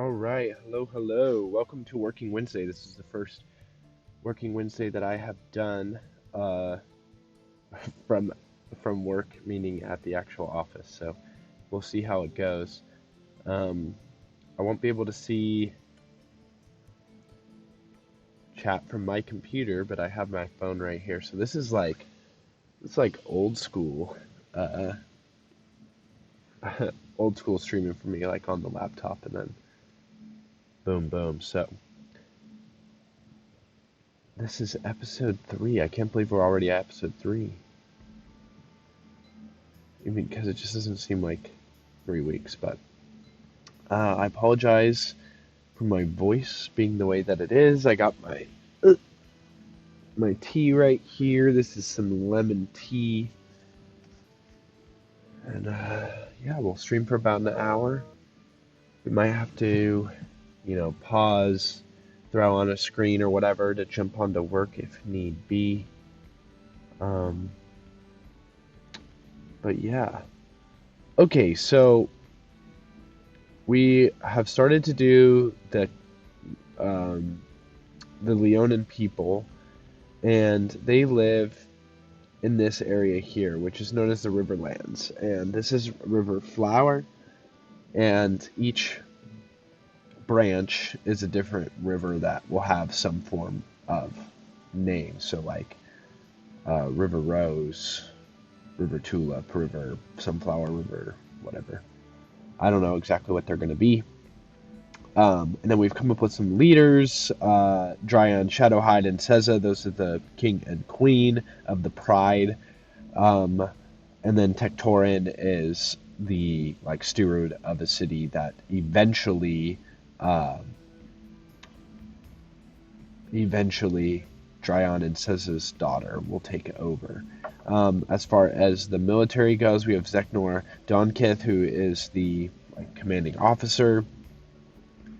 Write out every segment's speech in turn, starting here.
All right, hello, hello. Welcome to Working Wednesday. This is the first Working Wednesday that I have done uh, from work, meaning at the actual office. So we'll see how it goes. Um, I won't be able to see chat from my computer, but I have my phone right here. So this is like old school, uh, old school streaming for me, like on the laptop, and then boom, boom. So this is episode 3. I can't believe we're already at episode 3. I mean, because it just doesn't seem like 3 weeks, but I apologize for my voice being the way that it is. I got my tea right here. This is some lemon tea, and yeah, we'll stream for about an hour. We might have to, pause, throw on a screen or whatever to jump onto work if need be. Um, but yeah. Okay, so we have started to do um, the Leonin people, and they live in this area here, which is known as the Riverlands. And this is River Flower, and each branch is a different river that will have some form of name. So, like River Rose, River Tulip, River Sunflower, River whatever. I don't know exactly what they're going to be. And then we've come up with some leaders, Dryon, Shadowhide, and Seza. Those are the king and queen of the Pride. And then Tectorin is the steward of a city that eventually Dryon and Seza's daughter will take over. As far as the military goes, we have Zeknor Donkith, who is the commanding officer.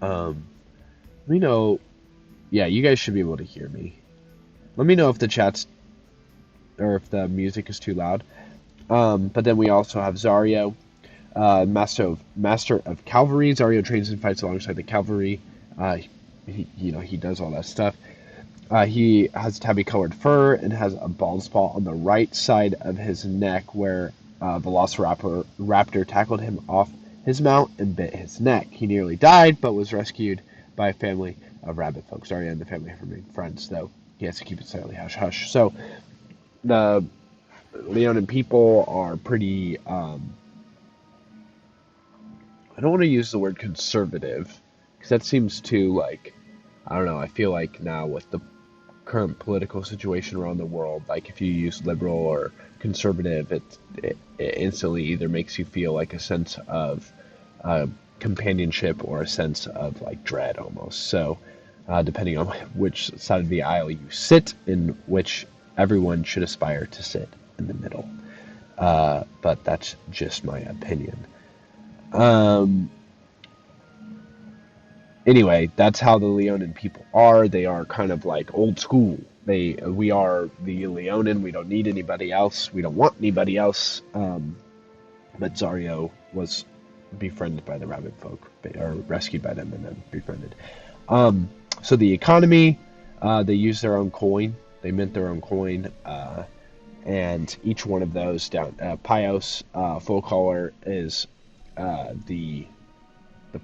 Let me know. Yeah, you guys should be able to hear me. Let me know if the chat's or if the music is too loud. But then we also have Zario, master of cavalry. Zario trains and fights alongside the cavalry. He does all that stuff. He has tabby-colored fur and has a bald spot on the right side of his neck, where Velociraptor tackled him off his mount and bit his neck. He nearly died, but was rescued by a family of rabbit folk. Sorry, and the family have remained friends, though he has to keep it slightly hush-hush. So the Leonin people are pretty, I don't want to use the word conservative, because that seems too, I don't know, I feel like now with the current political situation around the world, if you use liberal or conservative, it instantly either makes you feel like a sense of companionship or a sense of dread almost. So depending on which side of the aisle you sit, in which everyone should aspire to sit in the middle. But that's just my opinion. Anyway, that's how the Leonin people are. They are kind of old school. We are the Leonin. We don't need anybody else. We don't want anybody else. But Zario was befriended by the rabbit folk, or rescued by them and then befriended. So the economy, they use their own coin. They mint their own coin. And each one of those Pios, full color, is the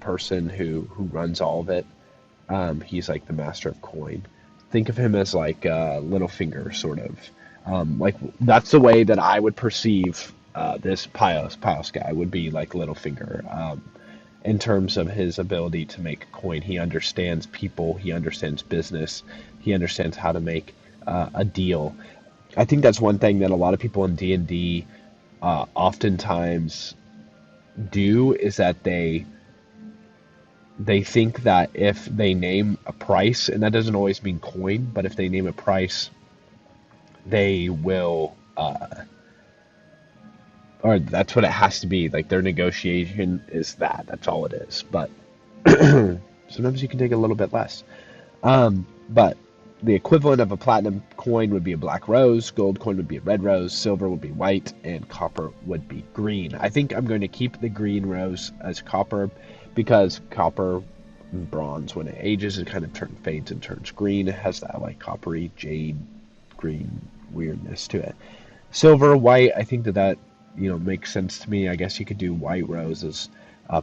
person who runs all of it. He's the master of coin. Think of him as Littlefinger, sort of. That's the way that I would perceive this Pios guy would be Littlefinger. In terms of his ability to make coin, he understands people, he understands business, he understands how to make a deal. I think that's one thing that a lot of people in D&D oftentimes do, is that they think that if they name a price, and that doesn't always mean coin, but if they name a price, they will, or that's what it has to be. Their negotiation is that's all it is. But sometimes you can take a little bit less. But the equivalent of a platinum coin would be a black rose, gold coin would be a red rose, silver would be white, and copper would be green. I think I'm going to keep the green rose as copper, because copper Bronze, when it ages, it kind of fades and turns green. It has that like coppery jade green weirdness to it. Silver, white, I think that makes sense to me. I guess you could do white rose as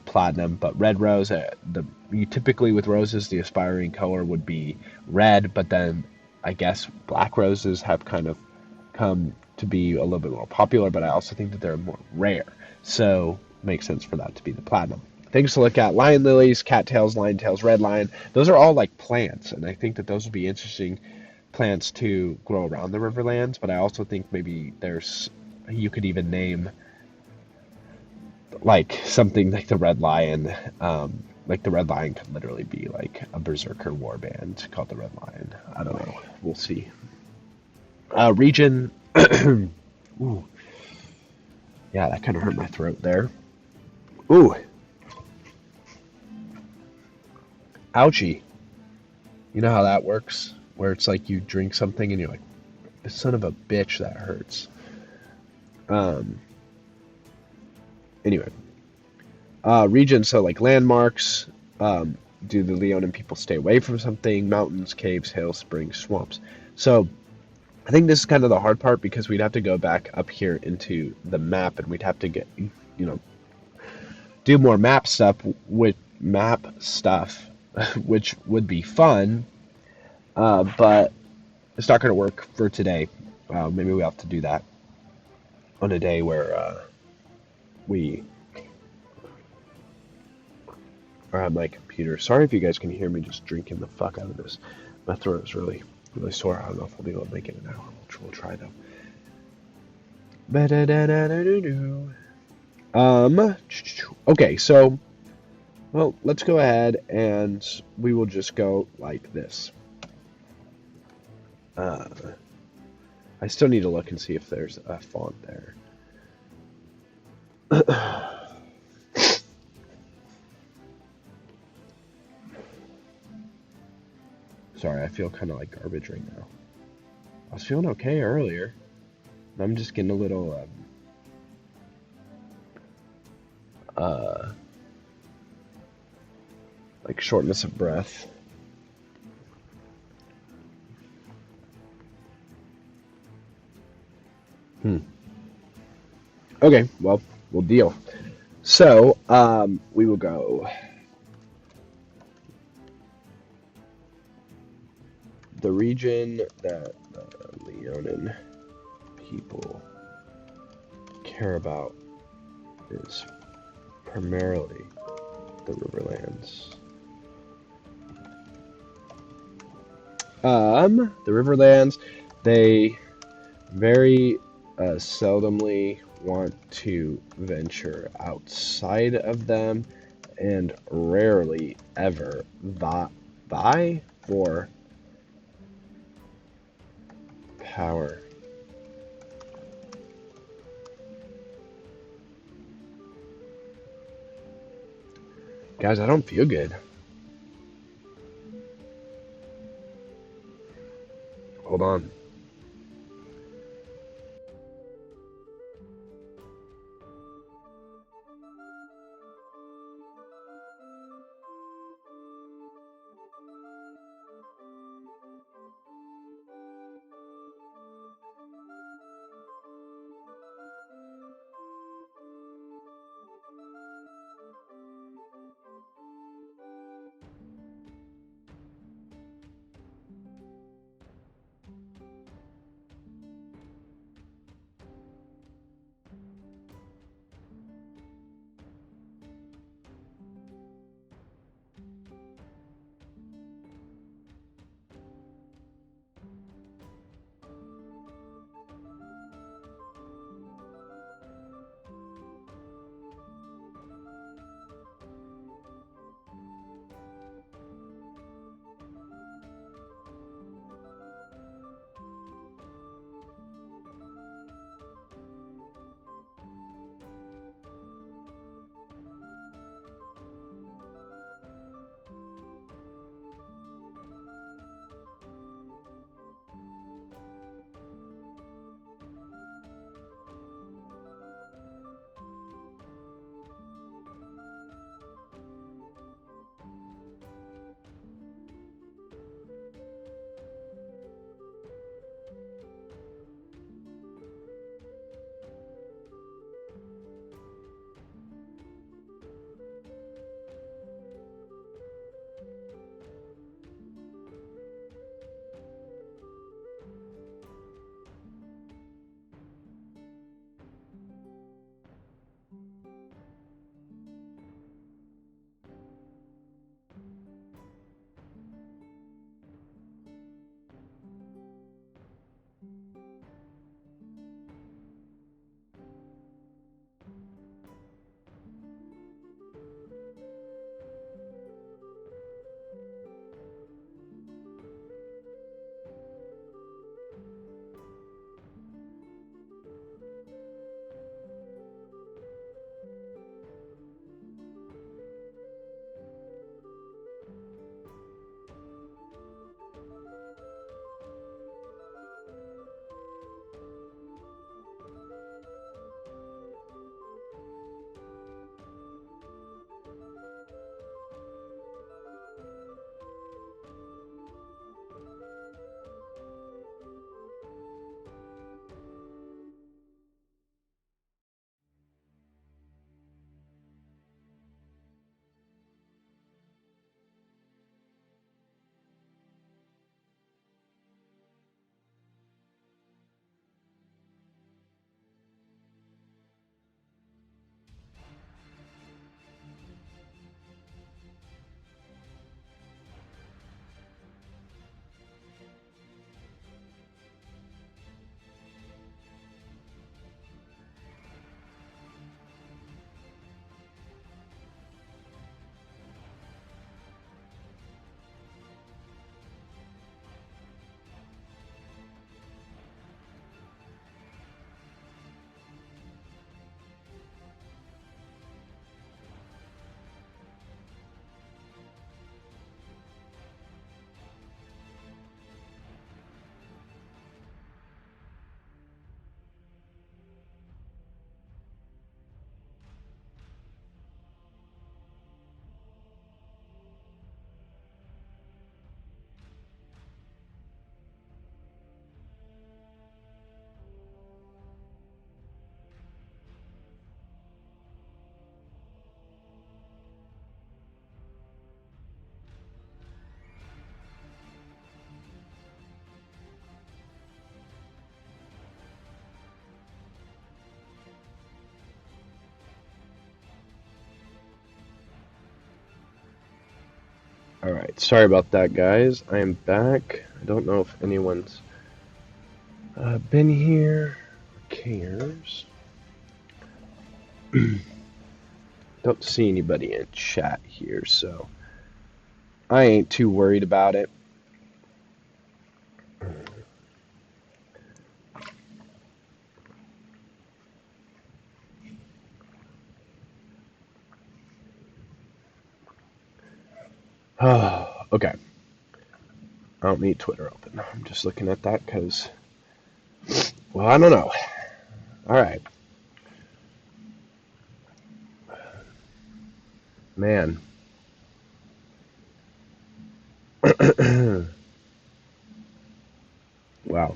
platinum, but red rose, you typically with roses, the aspiring color would be red, but then I guess black roses have kind of come to be a little bit more popular, but I also think that they're more rare. So makes sense for that to be the platinum. Things to look at: lion lilies, cattails, lion tails, red lion. Those are all like plants, and I think that those would be interesting plants to grow around the Riverlands. But I also think maybe you could even name like something like the red lion. Like the red lion could literally be like a berserker warband called the Red Lion. I don't know. We'll see. Region. Ooh, yeah, that kind of hurt my throat there. Ooh, ouchie. You know how that works? Where it's like you drink something and you're like, son of a bitch, that hurts. Um. Anyway, region. So like landmarks. Do the Leonin people stay away from something? Mountains, caves, hills, springs, swamps. So I think this is kind of the hard part because we'd have to go back up here into the map and we'd have to do more map stuff, which would be fun, but it's not going to work for today. Maybe we have to do that on a day where we are on my computer. Sorry if you guys can hear me just drinking the fuck out of this. My throat is really, really sore. I don't know if I'll be able to make it an hour. We'll try though. Okay, so, well, let's go ahead and we will just go like this. I still need to look and see if there's a font there. Sorry, I feel kind of like garbage right now. I was feeling okay earlier. I'm just getting a little, like shortness of breath. Okay, well, we'll deal. So, we will go the region that the Leonin people care about is primarily the Riverlands. The Riverlands, they very seldomly want to venture outside of them and rarely ever vie for power. Guys, I don't feel good. Hold on. Alright, sorry about that, guys. I am back. I don't know if anyone's been here or cares. Don't see anybody in chat here, so I ain't too worried about it. Okay. I don't need Twitter open. I'm just looking at that because, well, I don't know. Alright. Man. Wow.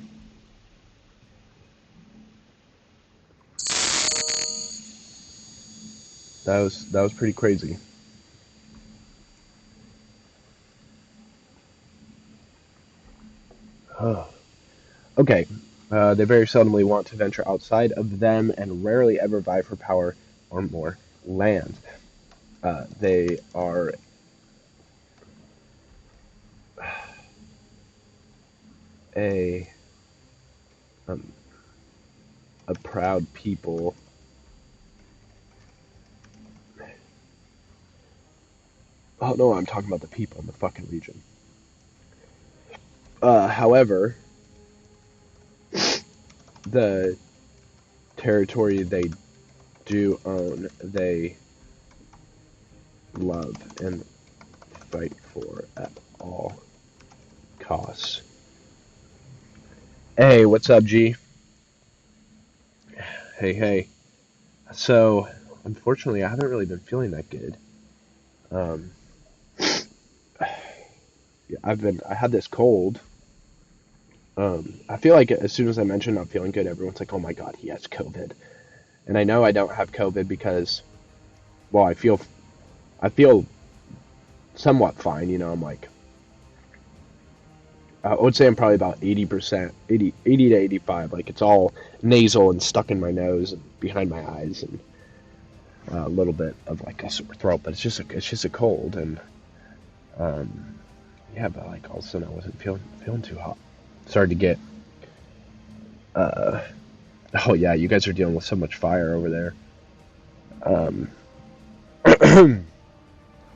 That was pretty crazy. Okay. They very seldomly want to venture outside of them and rarely ever vie for power or more land. They are a um, a proud people. Oh no, I'm talking about the people in the fucking region. However, the territory they do own, they love and fight for at all costs. Hey, what's up, G? Hey, hey. So, unfortunately, I haven't really been feeling that good. Um, yeah, I had this cold. I feel like as soon as I mention not feeling good, everyone's like, "Oh my God, he has COVID," and I know I don't have COVID because, well, I feel somewhat fine. You know, I'm like, I would say I'm probably about 80%, 80 to 85. Like it's all nasal and stuck in my nose and behind my eyes and a little bit of like a sore throat, but it's just a cold and um, yeah, but like all of a sudden I wasn't feeling too hot. Started to get uh, oh yeah, you guys are dealing with so much fire over there. Um,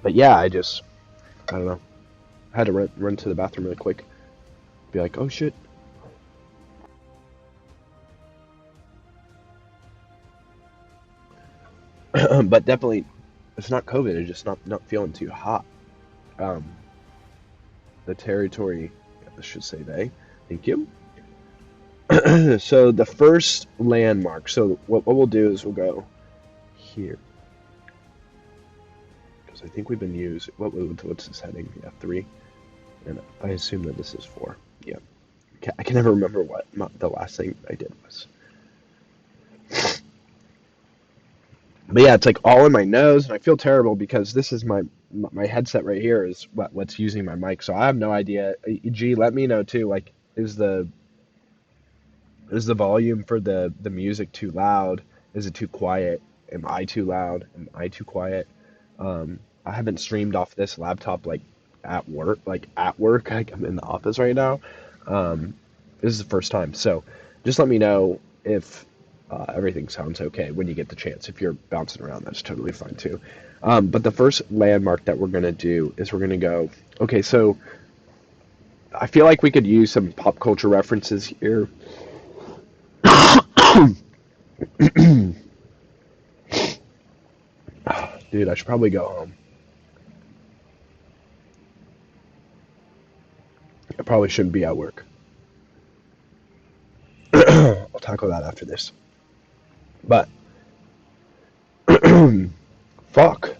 but yeah, I don't know. I had to run to the bathroom really quick. Be like, oh shit. But definitely, it's not COVID. It's just not feeling too hot. Um, the territory, I should say they. Thank you. So the first landmark. So what we'll do is we'll go here because I think we've been used. What's this heading? Yeah, 3, and I assume that this is 4. Yeah, I can never remember what the last thing I did was. But yeah, it's like all in my nose, and I feel terrible because this is my headset right here is what's using my mic, so I have no idea. Gee, let me know too. Like, is the volume for the music too loud? Is it too quiet? Am I too loud? Am I too quiet? I haven't streamed off this laptop like at work, like I'm in the office right now. Um, this is the first time, so just let me know if everything sounds okay when you get the chance. If you're bouncing around, that's totally fine too. But the first landmark that we're gonna do is we're gonna go. Okay, so I feel like we could use some pop culture references here. Dude, I should probably go home. I probably shouldn't be at work. I'll tackle that after this. But fuck.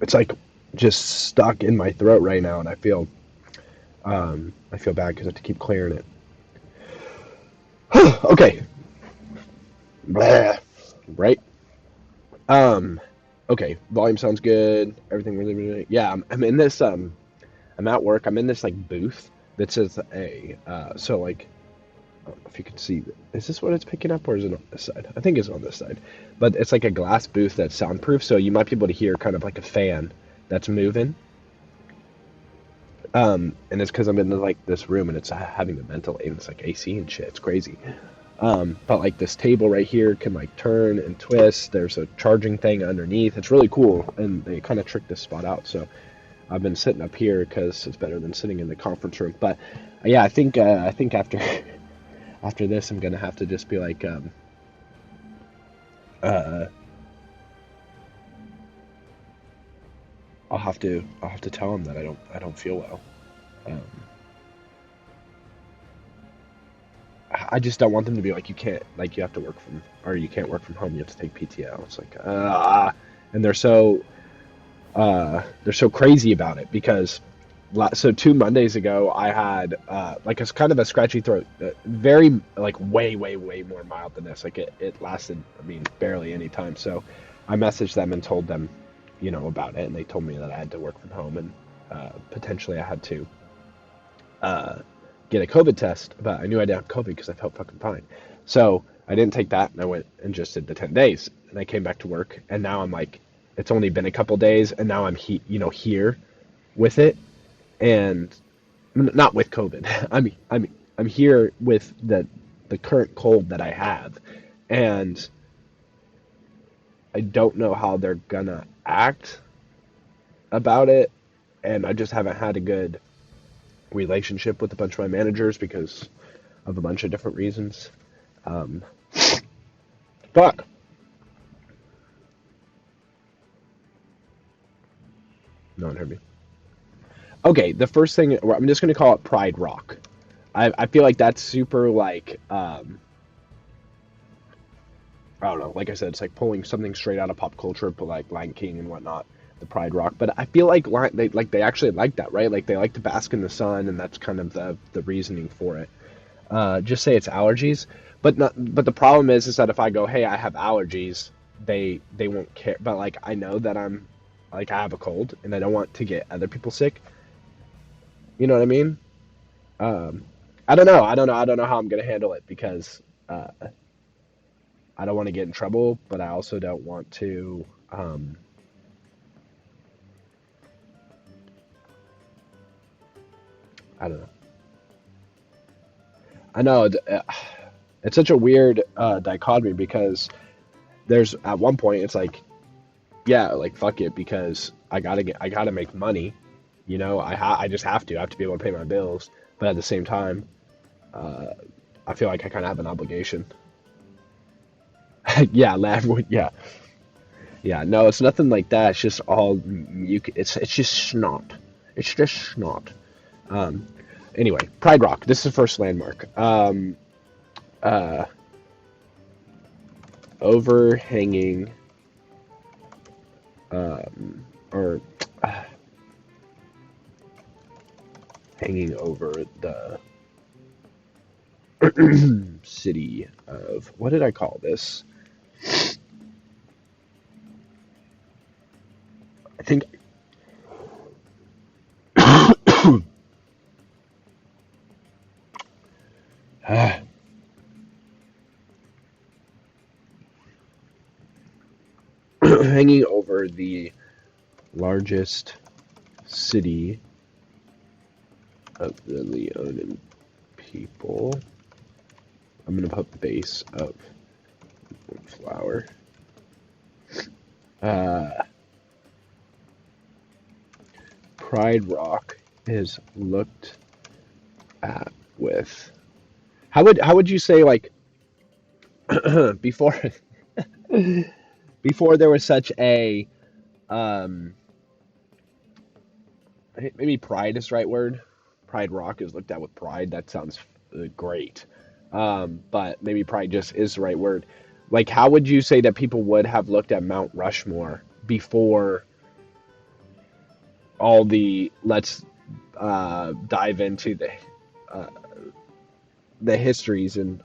It's like just stuck in my throat right now, and I feel bad because I have to keep clearing it. Okay. Blah. Right. Um. Okay. Volume sounds good. Everything really. Yeah. I'm in this. I'm at work. I'm in this like booth that says a. So like I don't know if you can see. Is this what it's picking up, or is it on this side? I think it's on this side. But it's like a glass booth that's soundproof, so you might be able to hear kind of like a fan that's moving. And it's because I'm in like this room and it's having to ventilate and it's like AC and shit. It's crazy. But like this table right here can like turn and twist. There's a charging thing underneath. It's really cool, and they kind of tricked this spot out. So I've been sitting up here because it's better than sitting in the conference room. But yeah, I think after after this, I'm gonna have to just be like, uh, I'll have to tell them that I don't feel well. Um, I just don't want them to be like, you can't, like, you have to work from, or you can't work from home. You have to take PTO. It's like, and they're so crazy about it because, so 2 Mondays ago, I had like a kind of a scratchy throat, very like way, way, way more mild than this. Like it lasted, I mean, barely any time. So I messaged them and told them, about it, and they told me that I had to work from home and potentially I had to uh, get a COVID test, but I knew I didn't have COVID because I felt fucking fine. So I didn't take that, and I went and just did the 10 days, and I came back to work, and now I'm like, it's only been a couple days, and now I'm here with it, and not with COVID. I'm here with the current cold that I have, and I don't know how they're gonna act about it, and I just haven't had a good relationship with a bunch of my managers because of a bunch of different reasons. Um, but no one heard me. Okay, the first thing I'm just gonna call it Pride Rock. I feel like that's super like I don't know. Like I said, it's like pulling something straight out of pop culture, but like Lion King and whatnot, the Pride Rock. But I feel like they actually like that, right? Like they like to bask in the sun, and that's kind of the reasoning for it. Just say it's allergies, but not. But the problem is that if I go, hey, I have allergies, they won't care. But like I know that I have a cold, and I don't want to get other people sick. You know what I mean? Um, I don't know. I don't know how I'm gonna handle it because I don't want to get in trouble, but I also don't want to. I don't know. I know it's such a weird dichotomy because there's at one point it's like, yeah, like fuck it because I gotta make money. I just have to. I have to be able to pay my bills. But at the same time, uh, I feel like I kind of have an obligation. Yeah, yeah, yeah. No, it's nothing like that. It's just all you. It's just snot. It's just snot. Um. Anyway, Pride Rock. This is the first landmark. Uh. Overhanging. Or hanging over the city of what did I call this? I think hanging over the largest city of the Leonin people. I'm gonna put base of flower. Uh, Pride Rock is looked at with. How would you say like before before there was such a um maybe pride is the right word. Pride Rock is looked at with pride. That sounds great. But maybe pride just is the right word. Like, how would you say that people would have looked at Mount Rushmore before all the let's dive into uh, the histories and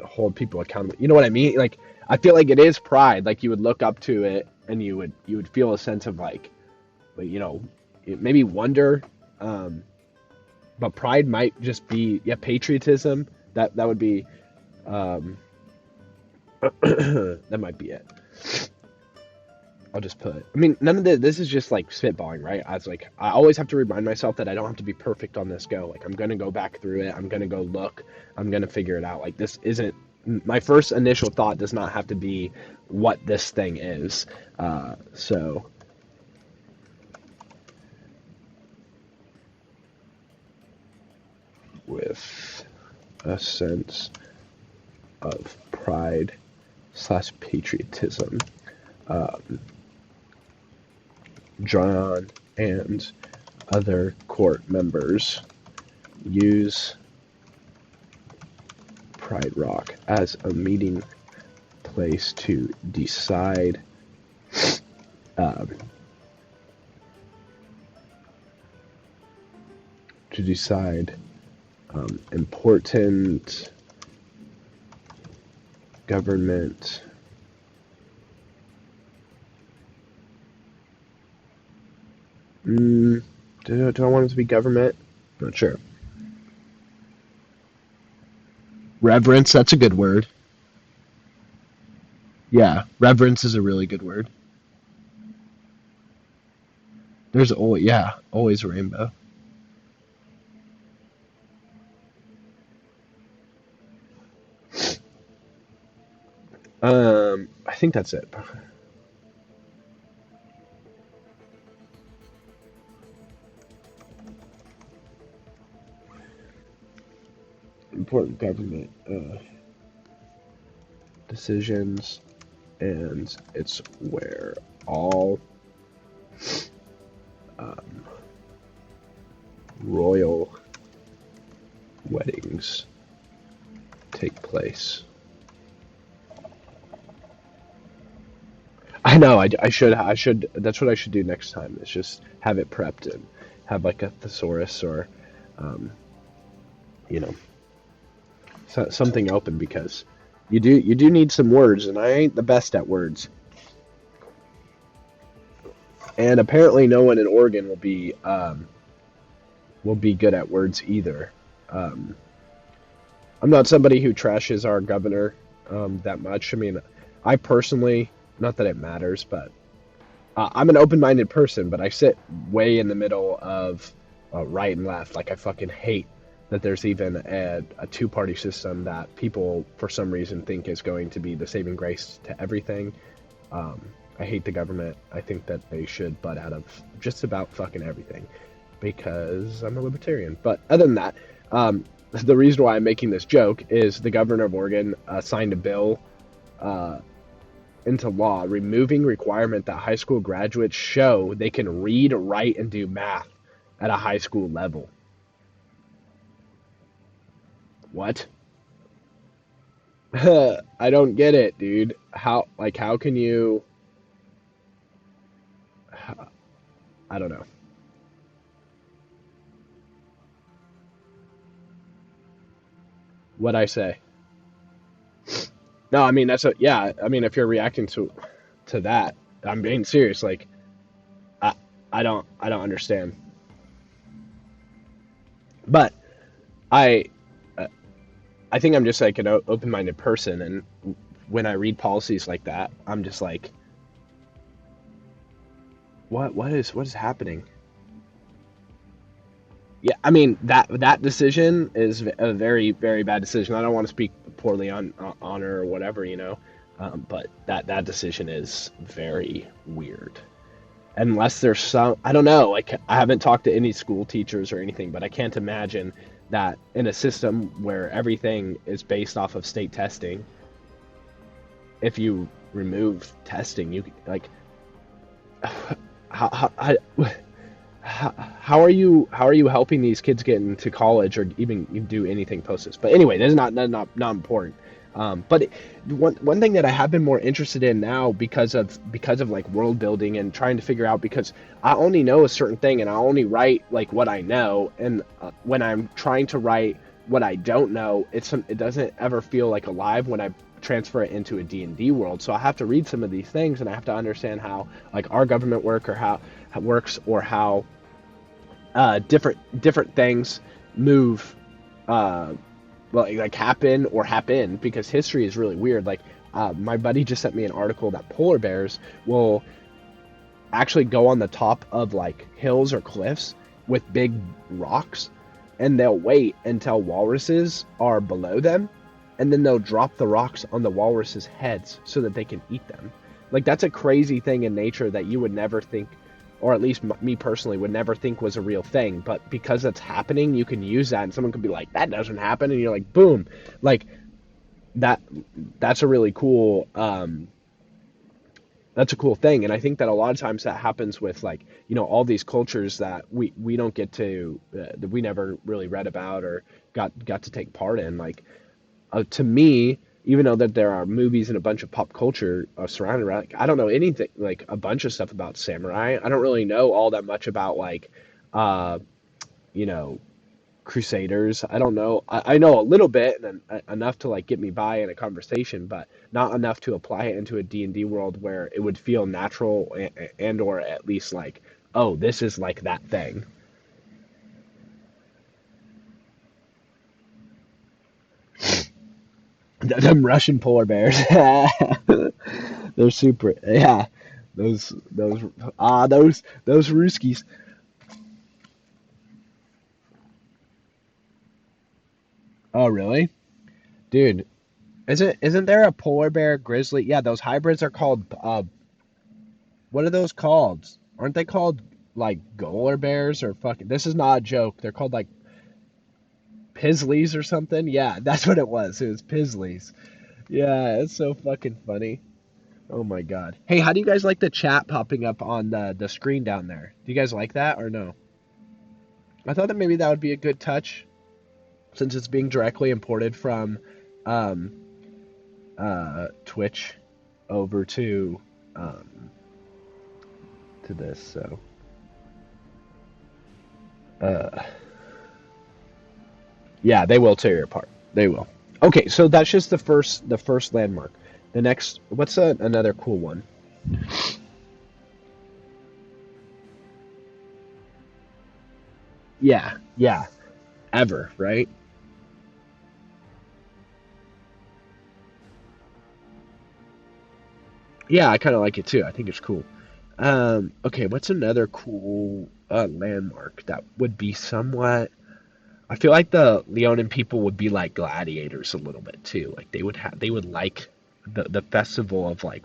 hold people accountable? You know what I mean? Like, I feel like it is pride. Like, you would look up to it and you would feel a sense of like, maybe wonder. Um, but pride might just be, yeah, patriotism That would be um, that might be it. I'll just put. I mean, none of this is just like spitballing, right? I always have to remind myself that I don't have to be perfect on this go. Like I'm gonna go back through it. I'm gonna go look. I'm gonna figure it out. Like this isn't my first initial thought does not have to be what this thing is. So with a sense of pride / patriotism. John and other court members use Pride Rock as a meeting place to decide um, important government do I want it to be government? Not sure. Reverence, that's a good word. Yeah, reverence is a really good word. There's always, yeah, always a rainbow. I think that's it. Important government decisions, and it's where all royal weddings take place. I know. I should. That's what I should do next time. Is just have it prepped and have like a thesaurus or, um, you know, something open because you do need some words, and I ain't the best at words. And apparently, no one in Oregon will be good at words either. Um, I'm not somebody who trashes our governor that much. I mean, I personally, not that it matters, but I'm an open-minded person, but I sit way in the middle of right and left. Like I fucking hate that there's even a two-party system that people for some reason think is going to be the saving grace to everything. Um, I hate the government. I think that they should butt out of just about fucking everything because I'm a libertarian. But other than that, the reason why I'm making this joke is the governor of Oregon signed a bill uh, into law removing requirement that high school graduates show they can read, write, and do math at a high school level. What? I don't get it, dude. How can you? I don't know. What I say? No, I mean yeah. I mean, if you're reacting to that, I'm being serious. Like, I I don't understand. But I uh, I think I'm just like an open-minded person, and when I read policies like that, I'm just like, what is happening? Yeah, I mean that decision is a very very bad decision. I don't want to speak poorly on her or whatever, but that decision is very weird. Unless there's some, I don't know. Like I haven't talked to any school teachers or anything, but I can't imagine that in a system where everything is based off of state testing, if you remove testing, you like how how are you helping these kids get into college or even do anything post this? But anyway, that's not important. But one thing that I have been more interested in now because of like world building and trying to figure out, because I only know a certain thing and I only write like what I know, and when I'm trying to write what I don't know, it doesn't ever feel like alive when I transfer it into a D&D world. So I have to read some of these things and I have to understand how like our government work or how it works, or how different things move. well, like happen because history is really weird. Like my buddy just sent me an article that polar bears will actually go on the top of like hills or cliffs with big rocks, and they'll wait until walruses are below them, and then they'll drop the rocks on the walruses' heads so that they can eat them. Like that's a crazy thing in nature that you would never think, or at least me personally would never think was a real thing. But because that's happening, you can use that, and someone could be like, "That doesn't happen," and you're like, "Boom!" Like that. That's a really cool. That's a cool thing, and I think that a lot of times that happens with like all these cultures that we don't get to that we never really read about or got to take part in. Like to me, even though that there are movies and a bunch of pop culture surrounded around, like, I don't know anything like a bunch of stuff about samurai. I don't really know all that much about like uh, you know Crusaders. I don't know. I know a little bit and enough to like get me by in a conversation, but not enough to apply it into a D&D world where it would feel natural and or at least like, oh, this is like that thing. Them Russian polar bears. They're super. Yeah. Those Ruskies. Oh, really? Dude, isn't there a polar bear grizzly? Yeah, those hybrids are called what are those called? Aren't they called like Golar bears or fucking? This is not a joke. They're called like Pisleys or something. Yeah, that's what it was. It was Pisleys. Yeah, it's so fucking funny. Oh my god. Hey, how do you guys like the chat popping up on the screen down there? Do you guys like that or no? I thought that maybe that would be a good touch since it's being directly imported from um, Twitch over um, to this. So. Uh, Yeah, they will tear you apart. They will. Okay, so that's just the first landmark. The next, what's another cool one? Yeah, yeah, ever, right? Yeah, I kind of like it too. I think it's cool. Okay, what's another cool landmark that would be somewhat? I feel like the Leonin people would be like gladiators a little bit too. Like they would like the festival of like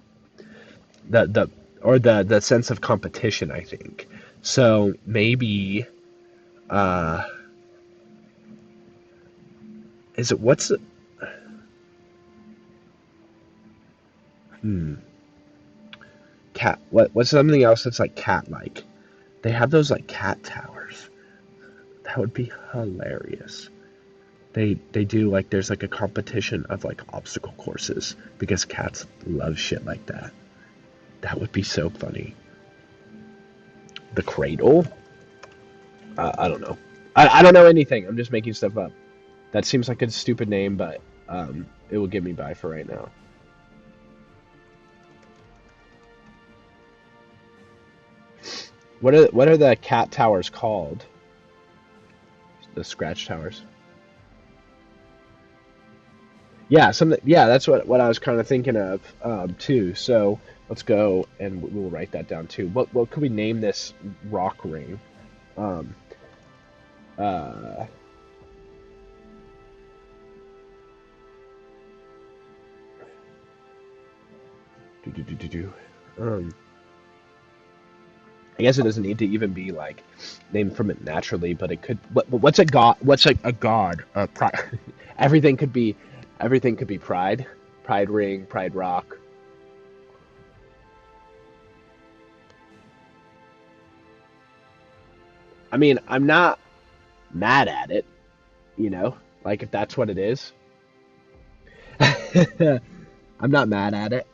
the or the sense of competition, I think. So maybe uh is it what's the, hmm cat what's something else that's like cat like? They have those like cat towers. That would be hilarious. They do like there's like a competition of like obstacle courses because cats love shit like that. That would be so funny. The cradle? I don't know. I don't know anything. I'm just making stuff up. That seems like a stupid name, but it will get me by for right now. What are the cat towers called? The scratch towers. Yeah, something. Yeah, that's what I was kind of thinking of too. So let's go and we'll write that down too. What could we name this rock ring? Um, uh, do, do, do, do, do. Um, I guess it doesn't need to even be like named from it naturally, but it could. What's a god? What's a god? Everything could be. Everything could be pride. Pride ring. Pride rock. I mean, I'm not mad at it. Like if that's what it is. I'm not mad at it.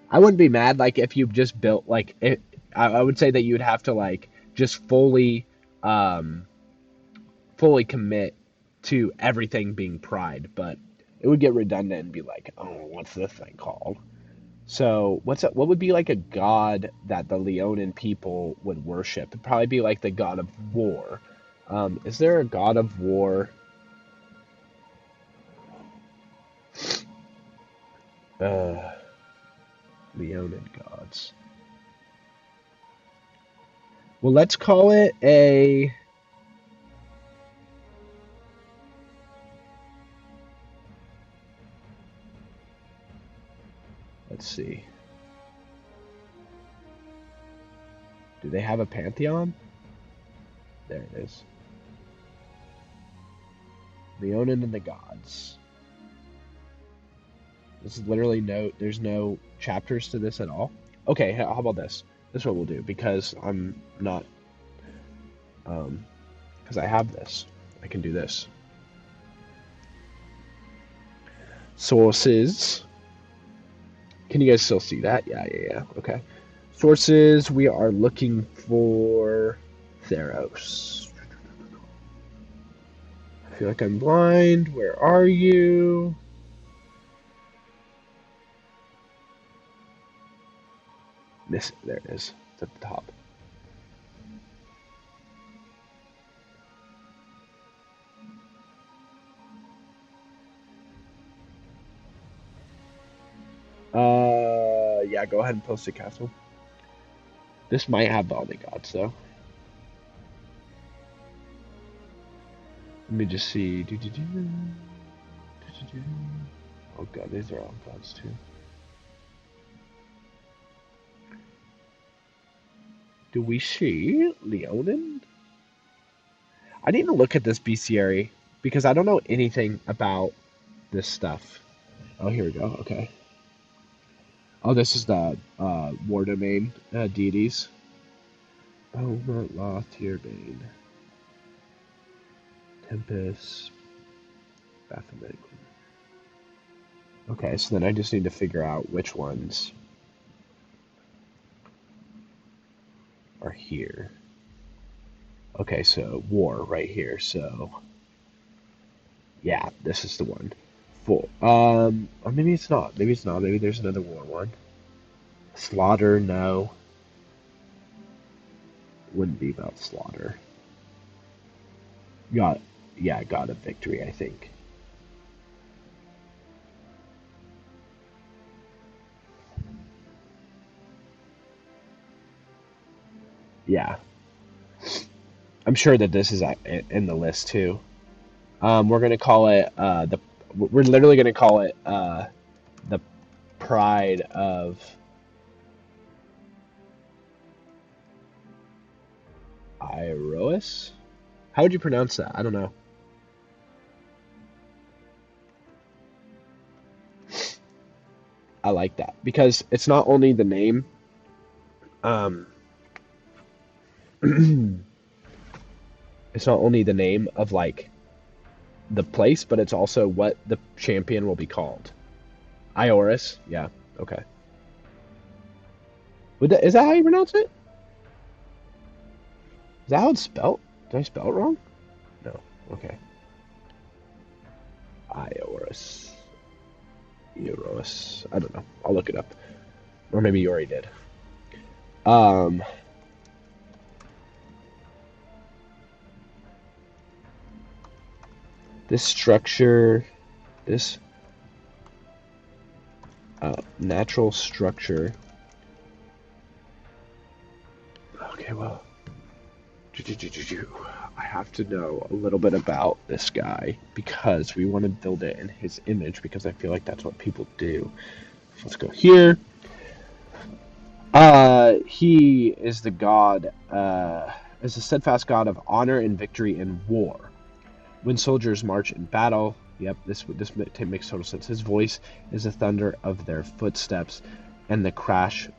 I wouldn't be mad like if you just built like it. I would say that you'd have to like just um, fully commit to everything being pride, but it would get redundant and be like, oh, what's this thing called? So what would be like a god that the Leonin people would worship? It'd probably be like the god of war. Is there a god of war? Uh, Leonid gods. Well, let's call it a. Let's see. Do they have a pantheon? There it is. Leonin and the gods. This is literally there's no chapters to this at all. Okay, how about this? This is what we'll do because I'm not, because I have this. I can do this. Sources. Can you guys still see that? Yeah. Okay. Sources, we are looking for Theros. I feel like I'm blind. Where are you? There it is. It's at the top. Yeah, go ahead and post a castle. This might have all the gods, though. Let me just see. Oh god, these are all gods, too. Do we see Leonin? I need to look at this bestiary because I don't know anything about this stuff. Oh, here we go. Okay. Oh, this is the war domain deities. Oh, Loth, Tierbane, Tempest, Baphomet. Okay, so then I just need to figure out which ones are here. Okay, so war right here. So yeah, this is the one. Full. Or maybe it's not. Maybe it's not. Maybe there's another war one. Slaughter, no. Wouldn't be about slaughter. God of victory, I think. Yeah. I'm sure that this is in the list too. We're gonna call it we're literally gonna call it the pride of Iroas. How would you pronounce that? I don't know. I like that because it's not only the name. It's not only the name of like the place, but it's also what the champion will be called. Ioris, yeah, okay. Is that how you pronounce it? Is that how it's spelled? Did I spell it wrong? No. Okay. Ioris. Euros. I don't know. I'll look it up. Or maybe you already did. Um. This structure, this natural structure. Okay, well, I have to know a little bit about this guy because we want to build it in his image because I feel like that's what people do. So let's go here. He is the god, is a steadfast god of honor and victory in war. When soldiers march in battle, yep, this makes total sense. His voice is the thunder of their footsteps and the crash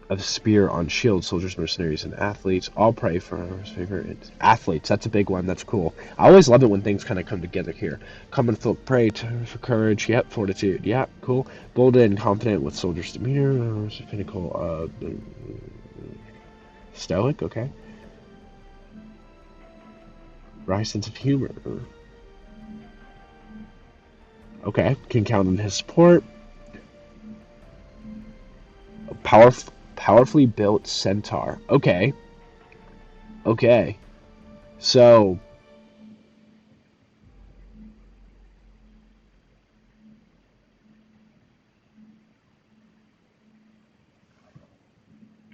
of spear on shield. Soldiers, mercenaries, and athletes all pray for his favorite athletes. That's a big one. That's cool. I always love it when things kind of come together here. Common folk pray for courage. Yep, fortitude. Yep, cool. Bold and confident with soldiers' demeanor. Pinnacle. Stoic. Okay. Wry sense of humor. Okay, can count on his support. Powerfully built centaur. Okay. So,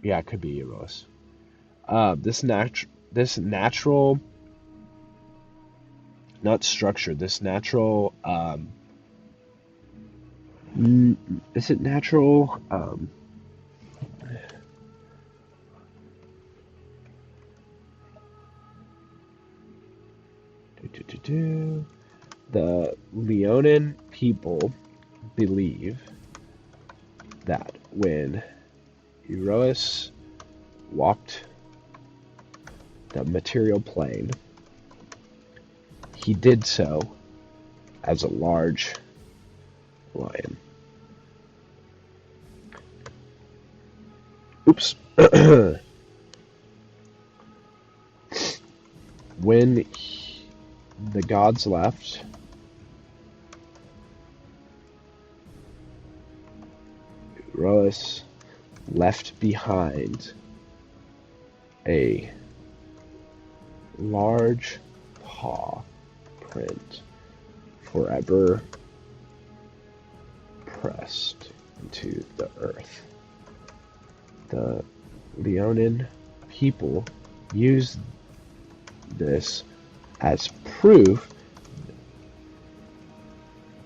yeah, it could be Eros. This natural, not structure, this natural, is it natural? The Leonin people believe that when Eros walked the material plane, he did so as a large lion. Oops. When the gods left, Eros left behind a large paw print forever pressed into the earth. The Leonin people used this as proof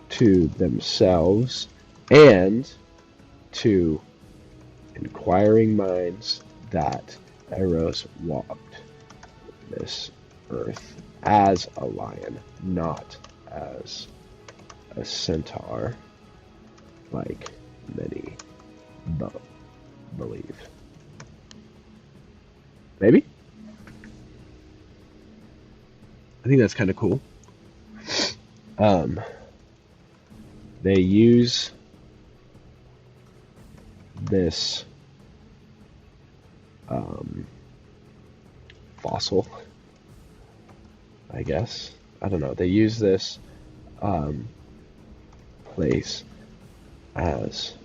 to themselves and to inquiring minds that Eros walked this earth as a lion, not as a centaur, like many believe. Maybe? I think that's kind of cool. They use this fossil, I guess. I don't know. They use this place as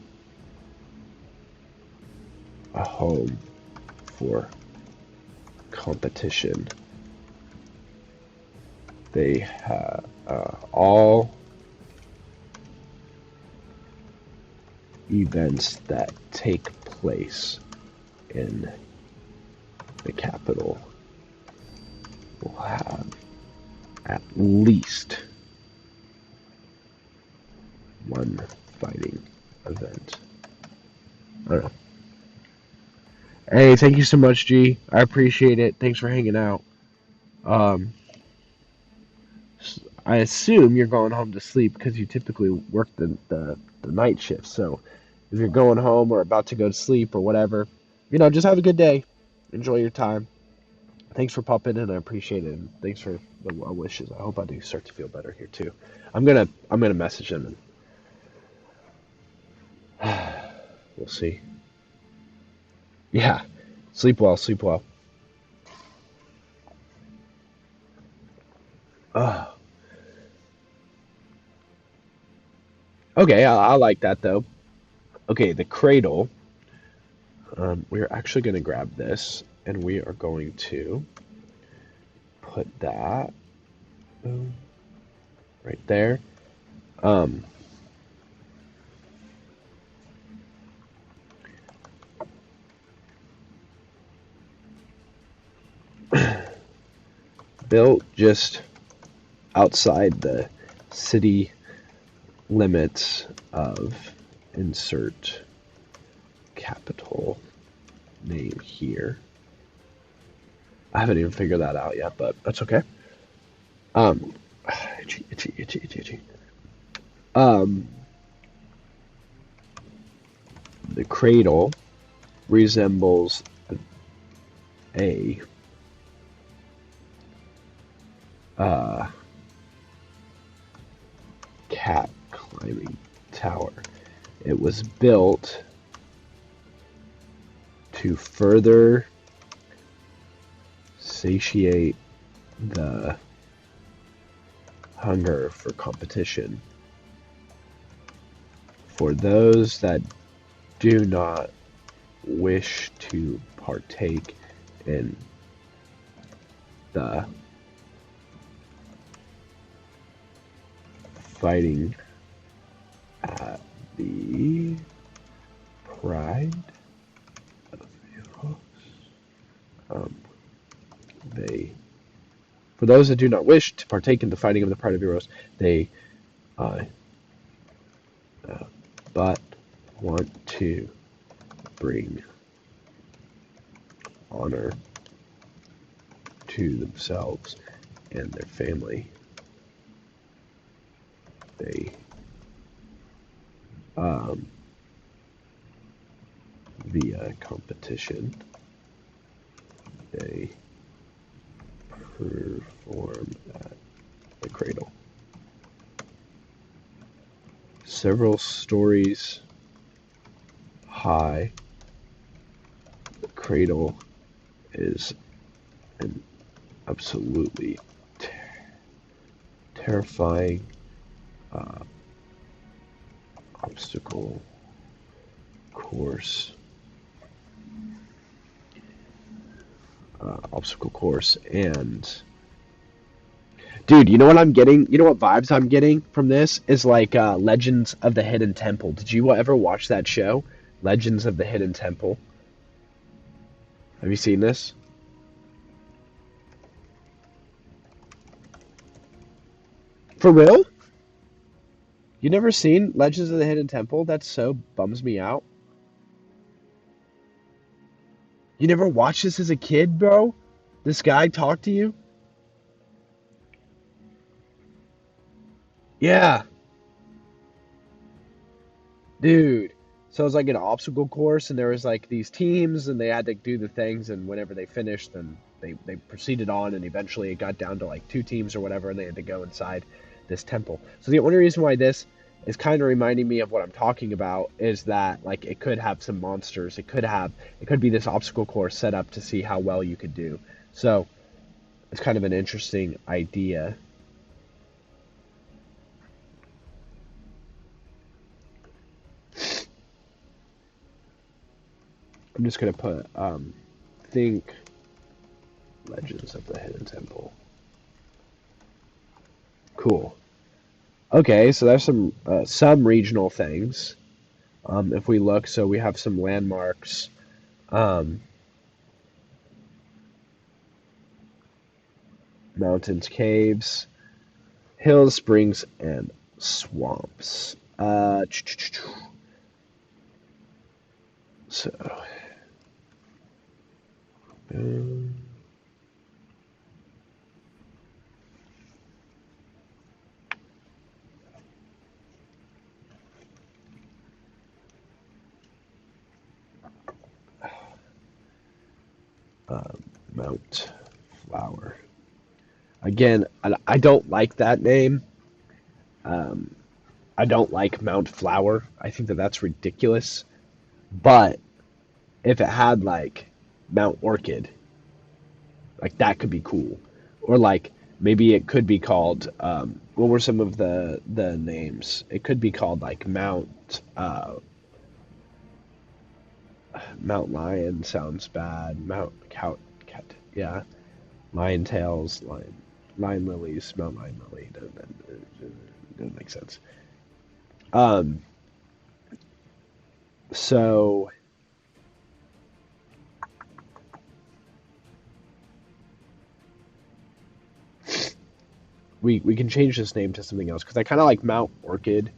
a home for competition. They have all events that take place in the capital will have at least one fighting event. I don't know. Hey, thank you so much, G. I appreciate it. Thanks for hanging out. Um, I assume you're going home to sleep because you typically work the night shift. So if you're going home or about to go to sleep or whatever, just have a good day. Enjoy your time. Thanks for popping in. I appreciate it. And thanks for the well wishes. I hope I do start to feel better here too. I'm gonna message him and we'll see. Yeah. Sleep well, sleep well. Oh, okay, I like that though. Okay, the cradle. We're actually going to grab this and we are going to put that boom, right there. Um, built just outside the city limits of insert capital name here. I haven't even figured that out yet, but that's okay. Um, itchy, itchy, itchy, itchy, itchy. Um, the cradle resembles a cat climbing tower. It was built to further satiate the hunger for competition. For those that do not wish to partake in the fighting at the Pride of Heroes. They, for those that do not wish to partake in the fighting of the Pride of Heroes, they uh, but want to bring honor to themselves and their family. They via competition, they perform at the cradle. Several stories high, the cradle is an absolutely terrifying obstacle course. And dude, you know what I'm getting? You know what vibes I'm getting from this is like Legends of the Hidden Temple. Did you ever watch that show? Legends of the Hidden Temple. Have you seen this? For real? You never seen Legends of the Hidden Temple? That so bums me out. You never watched this as a kid, bro? This guy talked to you? Yeah, dude. So it was like an obstacle course, and there was like these teams, and they had to do the things, and whenever they finished, then they proceeded on, and eventually it got down to like two teams or whatever, and they had to go inside this temple. So the only reason why this is kind of reminding me of what I'm talking about is that like it could have some monsters. It could be this obstacle course set up to see how well you could do. So it's kind of an interesting idea. I'm just gonna put think Legends of the Hidden Temple. Cool. Okay, so there's some regional things. If we look, so we have some landmarks, um, mountains, caves, hills, springs, and swamps. So, um, Mount Flower. Again, I don't like that name. Um, I don't like Mount Flower. I think that that's ridiculous. But if it had like Mount Orchid, like that could be cool. Or like maybe it could be called what were some of the names? It could be called like Mount Lion sounds bad. Mount Cat, yeah. Lion Tails, Lion Lilies, Mount Lion Lily. Doesn't make sense. Um, so we can change this name to something else because I kind of like Mount Orchid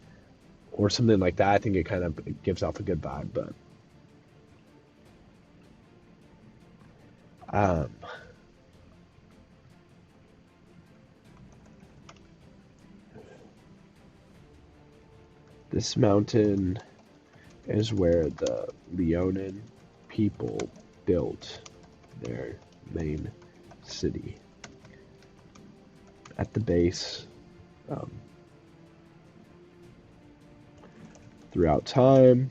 or something like that. I think it kind of gives off a good vibe. But um, this mountain is where the Leonin people built their main city. At the base, um, throughout time,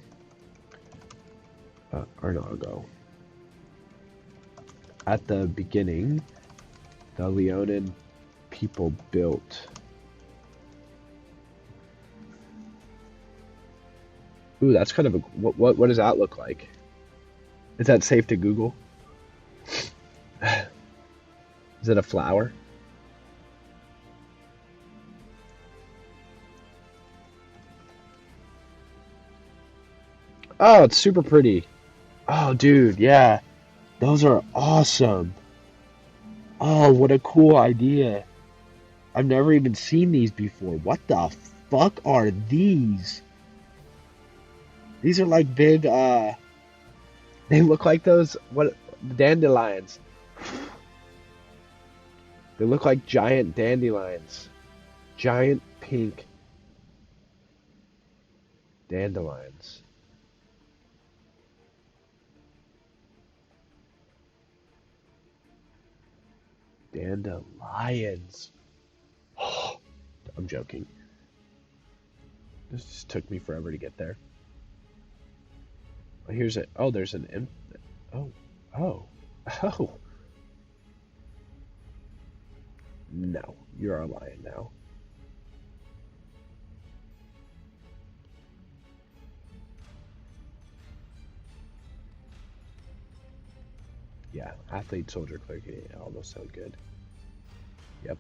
or no, I'll go. At the beginning, the Leonin people built. Ooh, that's kind of a what does that look like? Is that safe to Google? Is it a flower? Oh, it's super pretty. Oh, dude, yeah. Those are awesome. Oh, what a cool idea. I've never even seen these before. What the fuck are these? These are like big, they look like those, what, dandelions. They look like giant dandelions. Giant pink dandelions. Dandelions. I'm joking. This just took me forever to get there. Here's it. Oh, there's an M. Oh, oh, oh. No, you're a lion now. Yeah, athlete, soldier, clerk. Yeah, all those sound good. Yep.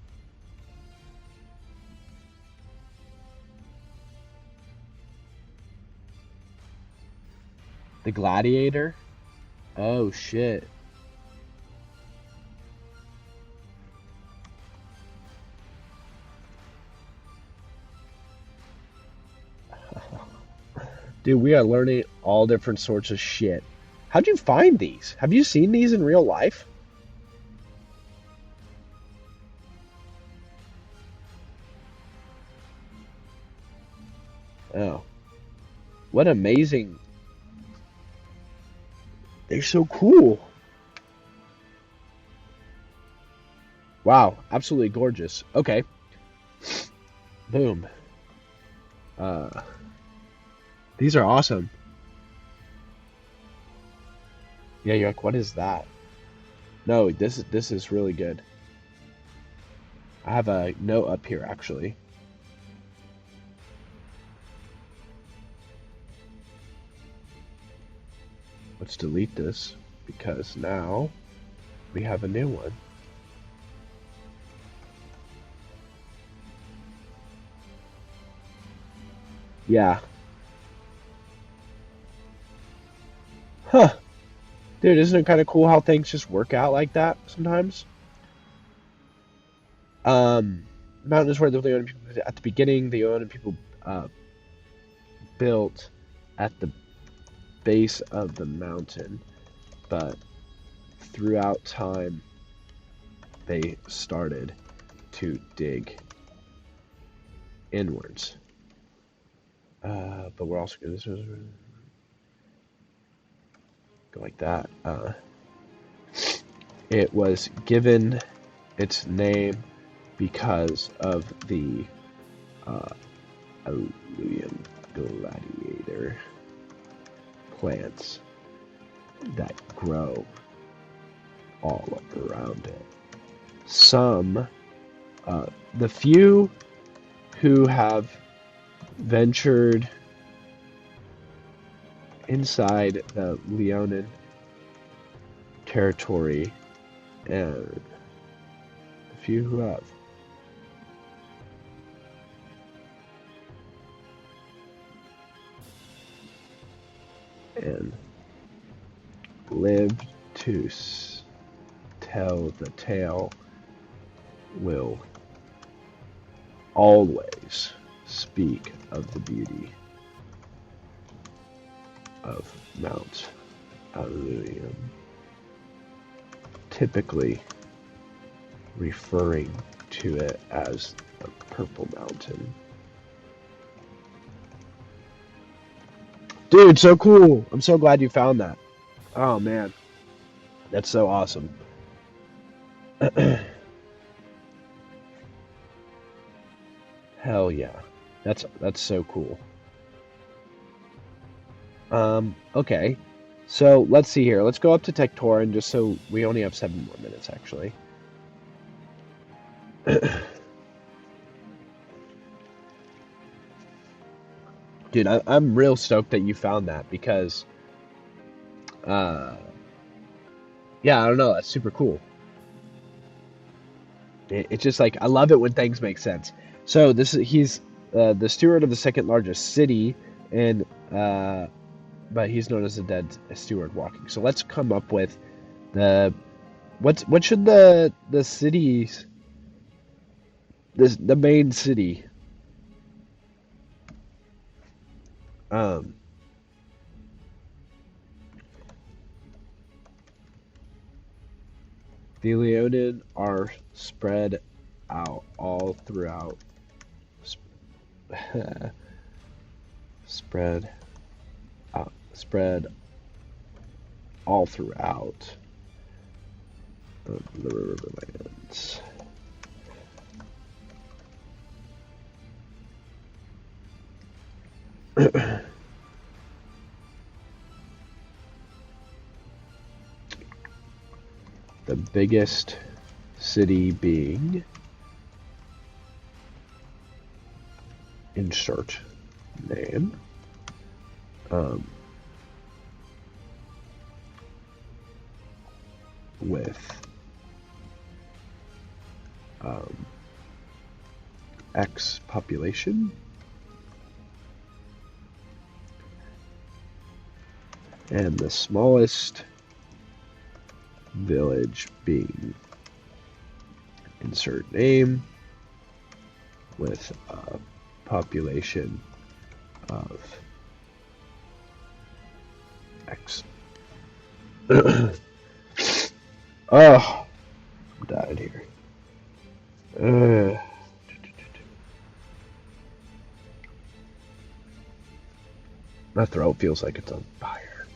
The gladiator. Oh shit. Dude, we are learning all different sorts of shit. How'd you find these? Have you seen these in real life? Oh, what amazing. They're so cool. Wow, absolutely gorgeous. Okay. Boom. Uh, these are awesome. Yeah, you're like, what is that? No, this is really good. I have a note up here actually. Let's delete this because now we have a new one. Yeah. Huh. Dude, isn't it kind of cool how things just work out like that sometimes? Mountain is where the Leonin people at the beginning. The Leonin people uh, built at the base of the mountain, but throughout time they started to dig inwards. But we're also going to go like that. It was given its name because of the alluvium gladiator plants that grow all up around it. Some, the few who have ventured inside the Leonin territory, and the few who have and lived to tell the tale will always speak of the beauty of Mount Alluvium, typically referring to it as the Purple Mountain. Dude, so cool! I'm so glad you found that. Oh man, that's so awesome. Hell yeah. That's so cool. Okay. So let's see here. Let's go up to Tectoran just so we only have 7 more minutes actually. Dude, I'm real stoked that you found that because uh yeah, I don't know, that's super cool. It's just like I love it when things make sense. So he's the steward of the second largest city in but he's known as the dead steward walking. So let's come up with the what should the cities the main city um the Leonin are spread out all throughout spread spread all throughout the Riverlands. The biggest city being insert name. With X population and the smallest village being insert name with a population of X. Oh, died here. My throat feels like it's on fire.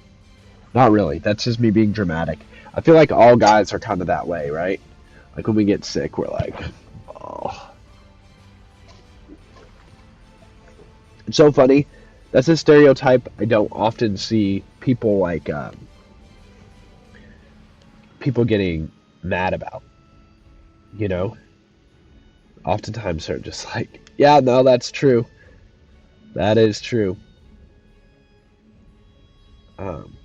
Not really. That's just me being dramatic. I feel like all guys are kind of that way, right? Like when we get sick, we're like, oh. It's so funny. That's a stereotype I don't often see people like people getting mad about. You know, oftentimes they're just like, yeah, no, that's true. That is true. Um,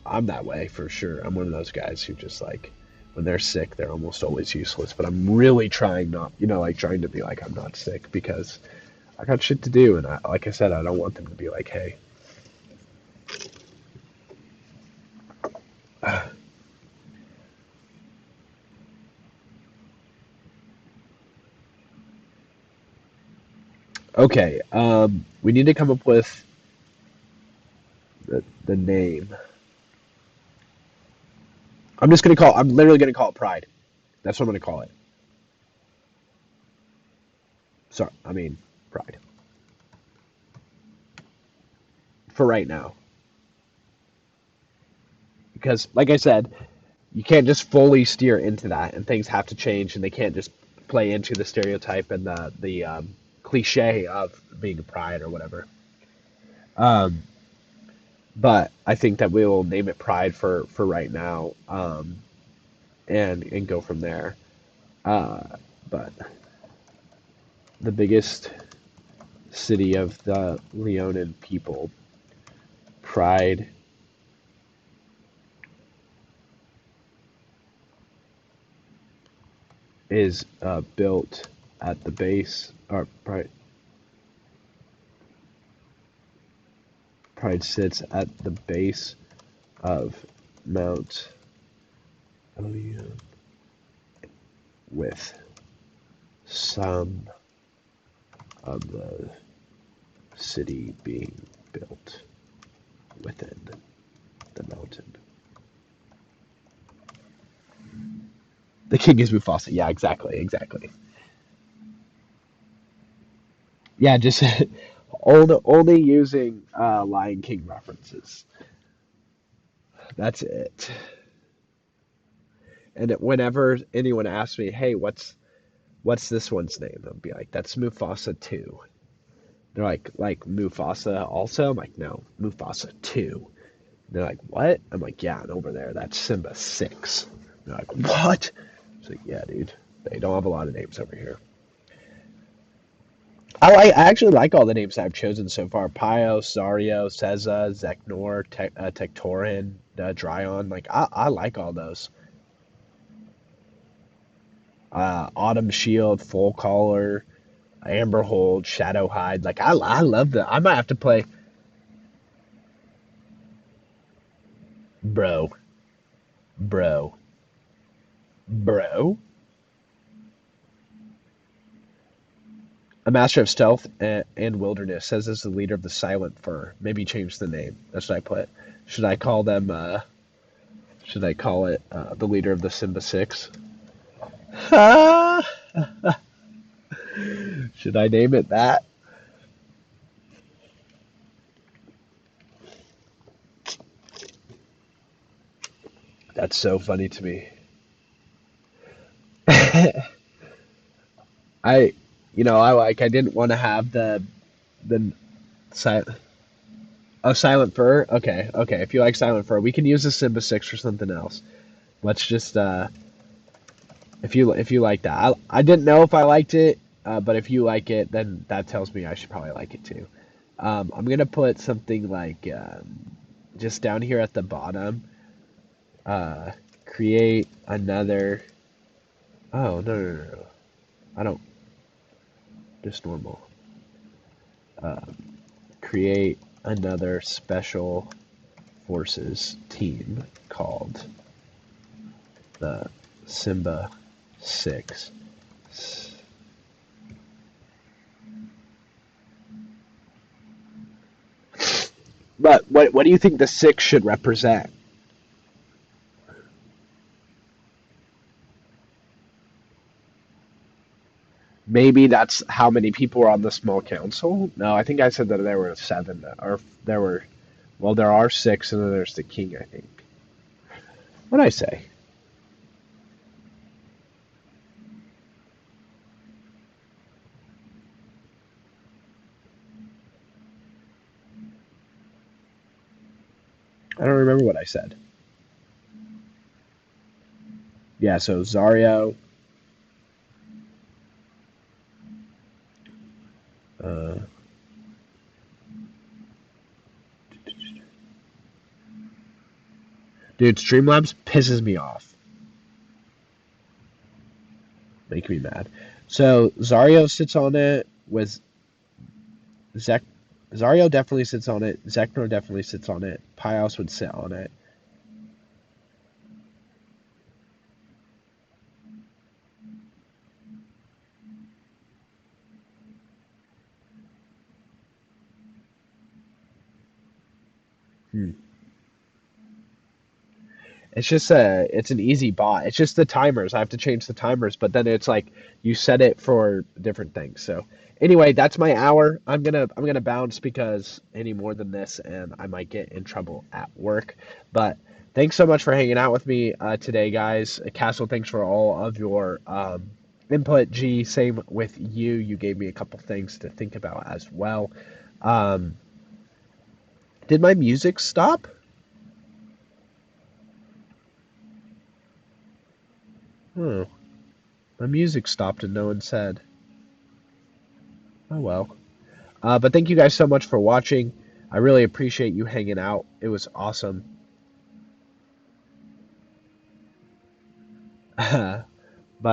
I'm that way for sure. I'm one of those guys who just like when they're sick, they're almost always useless. But I'm really trying not, like trying to be like I'm not sick because I got shit to do, and like I said, I don't want them to be like, hey. Okay, we need to come up with the name. I'm literally gonna call it Pride. That's what I'm gonna call it. Sorry, I mean Pride for right now, because like I said, you can't just fully steer into that, and things have to change, and they can't just play into the stereotype and the cliche of being a Pride or whatever. Um, but I think that we will name it Pride for right now, and go from there. Uh, but the biggest city of the Leonin people, Pride is built at the base, or Pride sits at the base of Mount Elion with some of the city being built within the mountain. The king is Mufasa. Yeah, exactly, exactly. Yeah, just only using Lion King references. That's it. And whenever anyone asks me, "Hey, what's this one's name?" I'll be like, "That's Mufasa 2." They're like Mufasa also? I'm like, "No, Mufasa 2." They're like, "What?" I'm like, "Yeah, and over there, that's Simba 6." They're like, "What?" It's like, "Yeah, dude. They don't have a lot of names over here." I actually like all the names I've chosen so far. Pio, Sario, Seza, Zeknor, Tectorin, Dryon. Like I like all those. Autumn Shield, Full Collar, Amberhold, Shadowhide. Like I love the. I might have to play. Bro, bro, bro. A master of stealth and wilderness says as the leader of the silent fur. Maybe change the name. That's what I put. Should I call them? Should I call it the leader of the Simba Six? Should I name it that? That's so funny to me. I, I didn't want to have the silent. Oh, silent fur. Okay, okay. If you like silent fur, we can use the Simba Six for something else. Let's just if you like that. I didn't know if I liked it, but if you like it, then that tells me I should probably like it too. I'm gonna put something like just down here at the bottom. Uh, create another. Oh no. I don't just normal. Create another special forces team called the Simba Six. But what do you think the six should represent? Maybe that's how many people are on the small council. No, I think I said that there were seven, or there were. Well, there are six, and then there's the king. I think. What did I say? I don't remember what I said. Yeah, so Zario. Uh, dude, Streamlabs pisses me off. Make me mad. So Zario sits on it with Zek. Zario definitely sits on it. Zeknor definitely sits on it. Pios would sit on it. Hmm. It's an easy bot. It's just the timers. I have to change the timers, but then it's like you set it for different things. So anyway, that's my hour. I'm gonna bounce because any more than this, and I might get in trouble at work. But thanks so much for hanging out with me today, guys. Castle, thanks for all of your input. G, same with you. You gave me a couple things to think about as well. Um, did my music stop? Oh, my music stopped and no one said. Oh well. But thank you guys so much for watching. I really appreciate you hanging out. It was awesome. But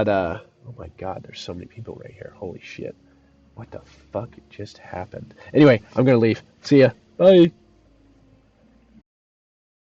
oh my God, there's so many people right here. Holy shit. What the fuck just happened? Anyway, I'm gonna leave. See ya. Bye.